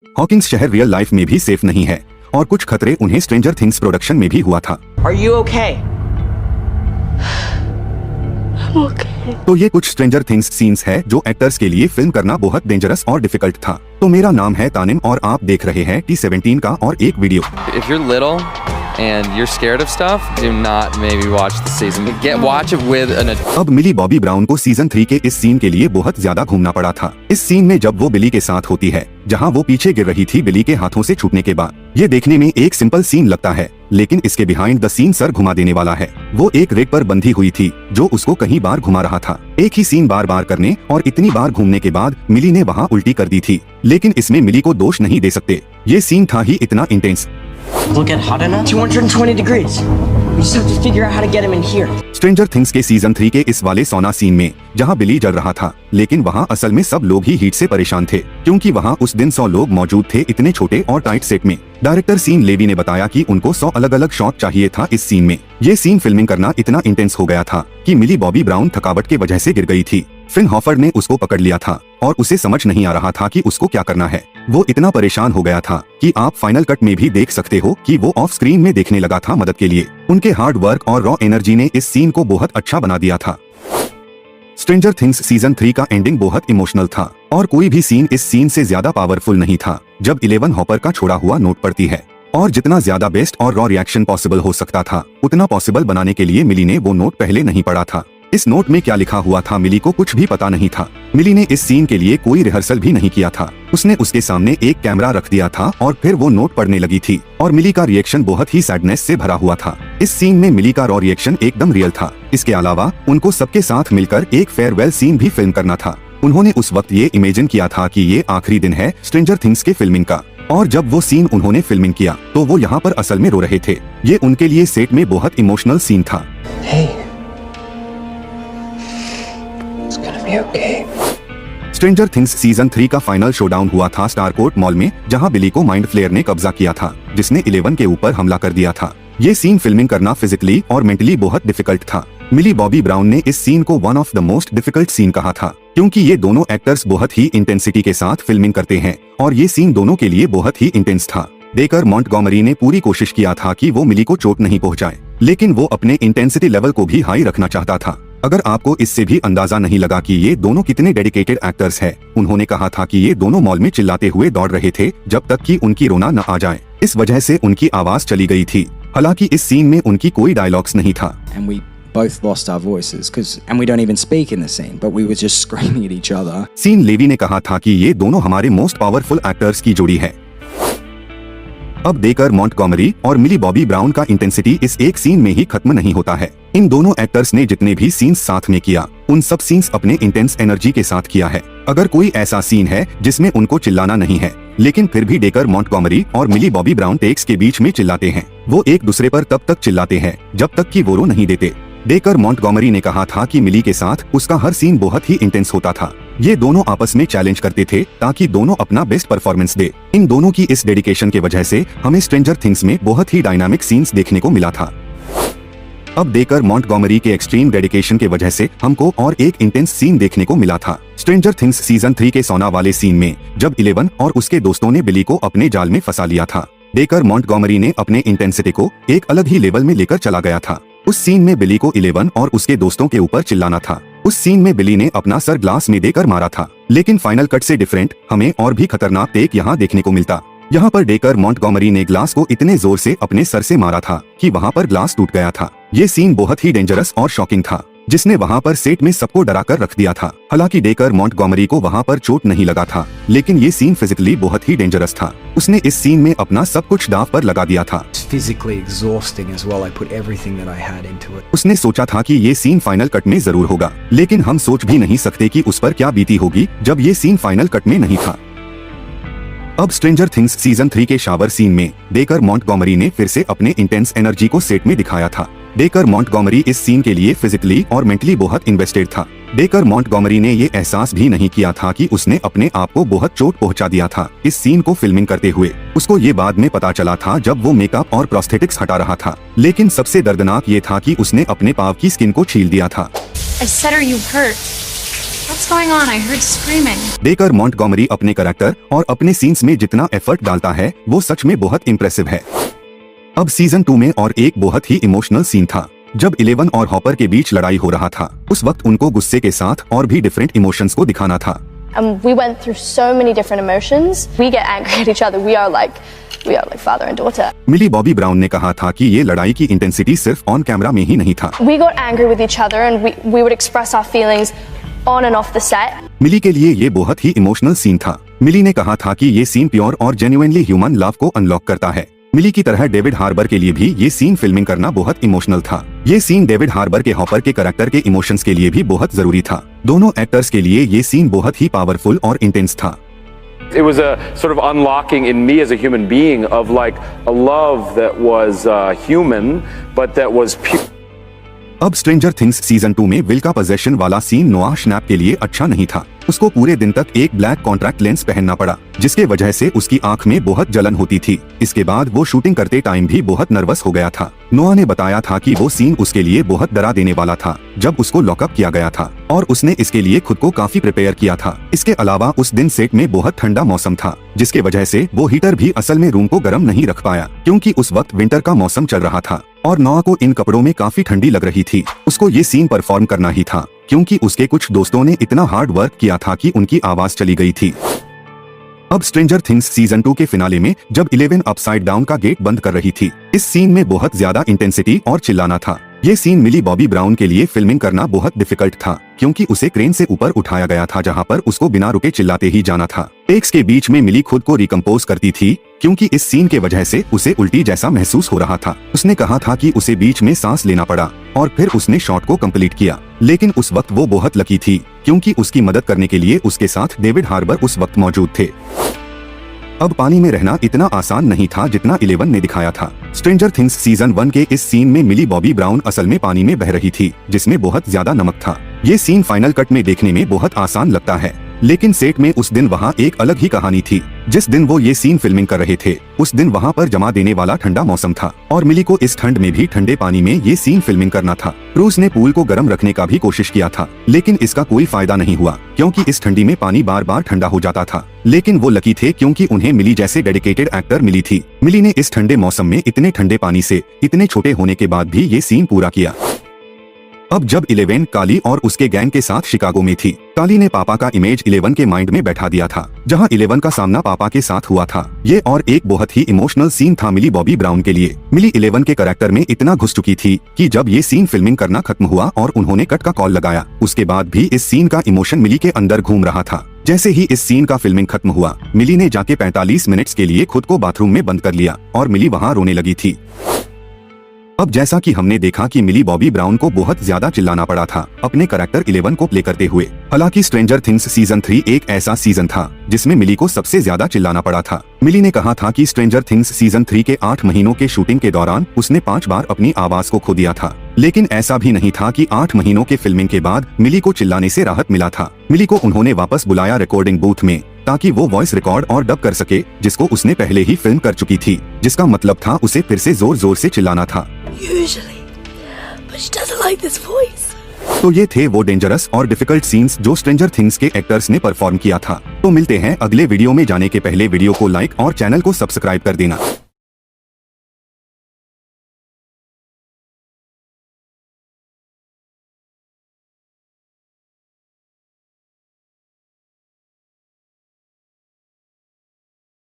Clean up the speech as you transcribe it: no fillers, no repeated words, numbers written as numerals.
Hawkins शहर real life में भी सेफ नहीं है और कुछ खतरे उन्हें स्ट्रेंजर थिंग्स प्रोडक्शन में भी हुआ था। Are you okay? Okay. तो ये कुछ स्ट्रेंजर थिंग्स सीन्स है जो एक्टर्स के लिए फिल्म करना बहुत डेंजरस और डिफिकल्ट था। तो मेरा नाम है तानिम और आप देख रहे हैं T17 का और एक video. If you're little and you're scared of stuff, do not maybe watch the season. Watch it with an adult. अब मिली बॉबी ब्राउन को सीजन 3 के इस सीन के लिए बहुत ज्यादा घूमना पड़ा था। इस सीन में जब वो बिली के साथ होती है, जहां वो पीछे गिर रही थी बिली के हाथों से छूटने के बाद। ये देखने में एक सिंपल सीन लगता है, लेकिन इसके बिहाइंड द सीन सर घुमा देने वाला है। वो एक रेक पर बंधी हुई थी जो उसको कई बार घुमा रहा था। एक ही सीन बार बार करने और इतनी बार घूमने के बाद मिली ने वहाँ उल्टी कर दी थी, लेकिन इसमें मिली को दोष नहीं दे सकते। ये सीन था ही इतना intense. Look at hot enough? 220 degrees. We just have to figure out how to get him in here. Stranger things के सीजन 3 के इस वाले सोना सीन में जहां बिली जल रहा था, लेकिन वहां असल में सब लोग ही हीट से परेशान थे, क्योंकि वहां उस दिन 100 लोग मौजूद थे इतने छोटे और टाइट सेट में। डायरेक्टर सीन लेवी ने बताया कि उनको 100 अलग अलग शॉट चाहिए था इस सीन में। ये सीन फिल्मिंग करना इतना इंटेंस हो गया था कि मिली बॉबी ब्राउन थकावट के वजह से गिर गई थी। फिन हॉफर्ड ने उसको पकड़ लिया था और उसे समझ नहीं आ रहा था कि उसको क्या करना है। वो इतना परेशान हो गया था कि आप फाइनल कट में भी देख सकते हो कि वो ऑफ स्क्रीन में देखने लगा था मदद के लिए। उनके हार्ड वर्क और रॉ एनर्जी ने इस सीन को बहुत अच्छा बना दिया था। स्ट्रेंजर थिंग्स सीजन 3 का एंडिंग बहुत इमोशनल था और कोई भी सीन इस सीन से ज्यादा पावरफुल नहीं था। जब 11 हॉपर का छोड़ा हुआ नोट पड़ती है और जितना ज्यादा बेस्ट और रॉ रिएक्शन पॉसिबल हो सकता था, उतना पॉसिबल बनाने के लिए मिली ने वो नोट पहले नहीं पढ़ा था। इस नोट में क्या लिखा हुआ था मिली को कुछ भी पता नहीं था। मिली ने इस सीन के लिए कोई रिहर्सल भी नहीं किया था। उसने उसके सामने एक कैमरा रख दिया था और फिर वो नोट पढ़ने लगी थी और मिली का रिएक्शन बहुत ही सैडनेस से भरा हुआ था। इस सीन में मिली का रॉ रिएक्शन एकदम रियल था। इसके अलावा उनको सबके साथ मिलकर एक फेयरवेल सीन भी फिल्म करना था। उन्होंने उस वक्त ये इमेजिन किया था कि ये आखिरी दिन है स्ट्रेंजर थिंग्स के फिल्मिंग का, और जब वो सीन उन्होंने फिल्मिंग किया तो वो यहाँ पर असल में रो रहे थे। ये उनके लिए सेट में बहुत इमोशनल सीन था। स्ट्रेंजर थिंग्स सीजन 3 का फाइनल शोडाउन हुआ था स्टारकोर्ट मॉल में, जहां बिली को माइंड फ्लेयर ने कब्जा किया था, जिसने 11 के ऊपर हमला कर दिया था। ये सीन फिल्मिंग करना फिजिकली और मेंटली बहुत डिफिकल्ट था। मिली बॉबी ब्राउन ने इस सीन को one of the most difficult scene कहा था, क्योंकि ये दोनों एक्टर्स बहुत ही इंटेंसिटी के साथ फिल्मिंग करते हैं और ये सीन दोनों के लिए बहुत ही इंटेंस था। डेकर मॉन्टगोमरी ने पूरी कोशिश किया था कि वो मिली को चोट नहीं पहुंचाए, लेकिन वो अपने इंटेंसिटी लेवल को भी हाई रखना चाहता था। अगर आपको इससे भी अंदाजा नहीं लगा कि ये दोनों कितने डेडिकेटेड एक्टर्स हैं, उन्होंने कहा था कि ये दोनों मॉल में चिल्लाते हुए दौड़ रहे थे जब तक कि उनकी रोना न आ जाए। इस वजह से उनकी आवाज चली गई थी। हालांकि इस सीन में उनकी कोई डायलॉग्स नहीं था। And we both lost our voices and we don't even speak in the scene, but we were just screaming at each other. Shawn Levy ने कहा था कि ये दोनों हमारे मोस्ट पावरफुल एक्टर्स की जोड़ी है। अब डेकर मॉन्टगोमरी और मिली बॉबी ब्राउन का इंटेंसिटी इस एक सीन में ही खत्म नहीं होता है। इन दोनों एक्टर्स ने जितने भी सीन्स साथ में किया, उन सब सीन्स अपने इंटेंस एनर्जी के साथ किया है। अगर कोई ऐसा सीन है जिसमें उनको चिल्लाना नहीं है, लेकिन फिर भी डेकर मॉन्टगोमरी और मिली बॉबी ब्राउन टेक्स के बीच में चिल्लाते हैं, वो एक दूसरे पर तब तक चिल्लाते हैं जब तक कि वो रो नहीं देते। डेकर मॉन्टगोमरी ने कहा था कि मिली के साथ उसका हर सीन बहुत ही इंटेंस होता था। ये दोनों आपस में चैलेंज करते थे ताकि दोनों अपना बेस्ट परफॉर्मेंस दे। इन दोनों की इस डेडिकेशन के वजह से हमें स्ट्रेंजर थिंग्स में बहुत ही डायनामिक सीन्स देखने को मिला था। अब डेकर मॉन्टगोमरी के एक्सट्रीम डेडिकेशन के वजह से हमको और एक इंटेंस सीन देखने को मिला था। स्ट्रेंजर थिंग्स सीजन 3 के सोना वाले सीन में जब 11 और उसके दोस्तों ने बिली को अपने जाल में फंसा लिया था, डेकर मॉन्टगोमरी ने अपने इंटेंसिटी को एक अलग ही लेवल में लेकर चला गया था। उस सीन में बिली को 11 और उसके दोस्तों के ऊपर चिल्लाना था। उस सीन में बिली ने अपना सर ग्लास में देकर मारा था, लेकिन फाइनल कट से डिफरेंट हमें और भी खतरनाक टेक यहाँ देखने को मिलता। यहाँ पर डेकर मॉन्टगोमरी ने ग्लास को इतने जोर से अपने सर से मारा था कि वहाँ पर ग्लास टूट गया था। ये सीन बहुत ही डेंजरस और शॉकिंग था, जिसने वहाँ पर सेट में सबको डरा कर रख दिया था। हालांकि डेकर मॉन्टगोमरी को वहाँ पर चोट नहीं लगा था, लेकिन ये सीन फिजिकली बहुत ही डेंजरस था। उसने इस सीन में अपना सब कुछ दांव पर लगा दिया था। Physically exhausting as well. I put everything that I had into it. उसने सोचा था कि ये सीन फाइनल कट में जरूर होगा, लेकिन हम सोच भी नहीं सकते कि उस पर क्या बीती होगी जब ये सीन फाइनल कट में नहीं था। अब स्ट्रेंजर थिंग्स सीजन 3 के शावर सीन में डेकर मॉन्टगोमरी ने फिर से अपने इंटेंस एनर्जी को सेट में दिखाया था। डेकर मॉन्टगोमरी इस सीन के लिए फिजिकली और मेंटली बहुत इन्वेस्टेड था। डेकर मॉन्टगोमरी ने ये एहसास भी नहीं किया था कि उसने अपने आप को बहुत चोट पहुंचा दिया था इस सीन को फिल्मिंग करते हुए। उसको ये बाद में पता चला था जब वो मेकअप और प्रोस्थेटिक्स हटा रहा था। लेकिन सबसे दर्दनाक ये था कि उसने अपने पाव की स्किन को छील दिया था। I said, are you hurt? That's going on? I heard screaming. Decker Montgomery अपने कैरेक्टर और अपने सीन्स में जितना एफर्ट डालता है वो सच में बहुत इम्प्रेसिव है। अब सीजन 2 में और एक बहुत ही इमोशनल सीन था जब 11 और हॉपर के बीच लड़ाई हो रहा था। उस वक्त उनको गुस्से के साथ और भी डिफरेंट इमोशंस को दिखाना था। We went through so many different emotions. We get angry at each other. We are like father and daughter. Millie Bobby Brown ने कहा था कि ये लड़ाई की इंटेंसिटी सिर्फ ऑन कैमरा में ही नहीं था। We got angry with each other and we would express our feelings on and off the set. मिली के लिए ये बहुत ही इमोशनल सीन था। मिली ने कहा था कि ये सीन प्योर और जेन्युइनली ह्यूमन लव को अनलॉक करता है। मिली की तरह डेविड हार्बर के लिए भी ये सीन फिल्मिंग करना बहुत इमोशनल था। ये सीन डेविड हार्बर के हॉपर के कैरेक्टर के इमोशंस के लिए भी बहुत जरूरी था। दोनों एक्टर्स के लिए ये सीन बहुत ही पावरफुल और इंटेंस था। It was a sort of unlocking in me as a human being of like a love that was human but that was pure. अब स्ट्रेंजर थिंग्स सीजन 2 में विल का possession वाला scene नोआ श्नैप के लिए अच्छा नहीं था। उसको पूरे दिन तक एक ब्लैक कॉन्ट्रैक्ट लेंस पहनना पड़ा जिसके वजह से उसकी आंख में बहुत जलन होती थी। इसके बाद वो शूटिंग करते टाइम भी बहुत नर्वस हो गया था। नोआ ने बताया था कि वो सीन उसके लिए बहुत डरा देने वाला था जब उसको लॉकअप किया गया था और उसने इसके लिए खुद को काफी प्रिपेयर किया था। इसके अलावा उस दिन सेट में बहुत ठंडा मौसम था जिसके वजह से वो हीटर भी असल में रूम को गर्म नहीं रख पाया क्योंकि उस वक्त विंटर का मौसम चल रहा था और नोआ को इन कपड़ों में काफी ठंडी लग रही थी। उसको ये सीन परफॉर्म करना ही था क्योंकि उसके कुछ दोस्तों ने इतना हार्ड वर्क किया था कि उनकी आवाज चली गई थी। अब स्ट्रेंजर थिंग्स सीजन 2 के फिनाले में जब 11 अपसाइड डाउन का गेट बंद कर रही थी, इस सीन में बहुत ज्यादा इंटेंसिटी और चिल्लाना था। ये सीन मिली बॉबी ब्राउन के लिए फिल्मिंग करना बहुत डिफिकल्ट था क्योंकि उसे क्रेन से ऊपर उठाया गया था जहां पर उसको बिना रुके चिल्लाते ही जाना था। टेक्स के बीच में मिली खुद को रिकम्पोज करती थी क्योंकि इस सीन के वजह से उसे उल्टी जैसा महसूस हो रहा था। उसने कहा था कि उसे बीच में सांस लेना पड़ा और फिर उसने शॉट को कंप्लीट किया। लेकिन उस वक्त वो बहुत लकी थी क्योंकि उसकी मदद करने के लिए उसके साथ डेविड हार्बर उस वक्त मौजूद थे। अब पानी में रहना इतना आसान नहीं था जितना 11 ने दिखाया था। स्ट्रेंजर थिंग्स सीजन 1 के इस सीन में मिली बॉबी ब्राउन असल में पानी में बह रही थी जिसमें बहुत ज्यादा नमक था। ये सीन फाइनल कट में देखने में बहुत आसान लगता है लेकिन सेट में उस दिन वहाँ एक अलग ही कहानी थी। जिस दिन वो ये सीन फिल्मिंग कर रहे थे उस दिन वहाँ पर जमा देने वाला ठंडा मौसम था और मिली को इस ठंड में भी ठंडे पानी में ये सीन फिल्मिंग करना था। क्रूज ने पूल को गर्म रखने का भी कोशिश किया था लेकिन इसका कोई फायदा नहीं हुआ क्योंकि इस ठंडी में पानी बार बार ठंडा हो जाता था। लेकिन वो लकी थे क्योंकि उन्हें मिली जैसे डेडिकेटेड एक्टर मिली थी। मिली ने इस ठंडे मौसम में इतने ठंडे पानी से इतने छोटे होने के बाद भी ये सीन पूरा किया। अब जब 11 काली और उसके गैंग के साथ शिकागो में थी, काली ने पापा का इमेज 11 के माइंड में बैठा दिया था जहां 11 का सामना पापा के साथ हुआ था। ये और एक बहुत ही इमोशनल सीन था मिली बॉबी ब्राउन के लिए। मिली 11 के कैरेक्टर में इतना घुस चुकी थी कि जब ये सीन फिल्मिंग करना खत्म हुआ और उन्होंने कट का कॉल लगाया उसके बाद भी इस सीन का इमोशन मिली के अंदर घूम रहा था। जैसे ही इस सीन का फिल्मिंग खत्म हुआ मिली ने जाके 45 मिनट्स के लिए खुद को बाथरूम में बंद कर लिया और मिली वहाँ रोने लगी थी। अब जैसा कि हमने देखा कि मिली बॉबी ब्राउन को बहुत ज्यादा चिल्लाना पड़ा था अपने कैरेक्टर 11 को प्ले करते हुए। हालांकि स्ट्रेंजर थिंग्स सीजन 3 एक ऐसा सीजन था जिसमें मिली को सबसे ज्यादा चिल्लाना पड़ा था। मिली ने कहा था कि स्ट्रेंजर थिंग्स सीजन 3 के 8 महीनों के शूटिंग के दौरान उसने 5 बार अपनी आवाज को खो दिया था। लेकिन ऐसा भी नहीं था कि 8 महीनों के फिल्मिंग के बाद मिली को चिल्लाने से राहत मिला था। मिली को उन्होंने वापस बुलाया रिकॉर्डिंग बूथ में ताकि वो वॉइस रिकॉर्ड और डब कर सके जिसको उसने पहले ही फिल्म कर चुकी थी, जिसका मतलब था उसे फिर से जोर जोर से चिल्लाना था। Usually, but she doesn't like this voice. तो ये थे वो डेंजरस और डिफिकल्ट सीन्स जो स्ट्रेंजर थिंग्स के एक्टर्स ने परफॉर्म किया था। तो मिलते हैं अगले वीडियो में। जाने के पहले वीडियो को लाइक और चैनल को सब्सक्राइब कर देना।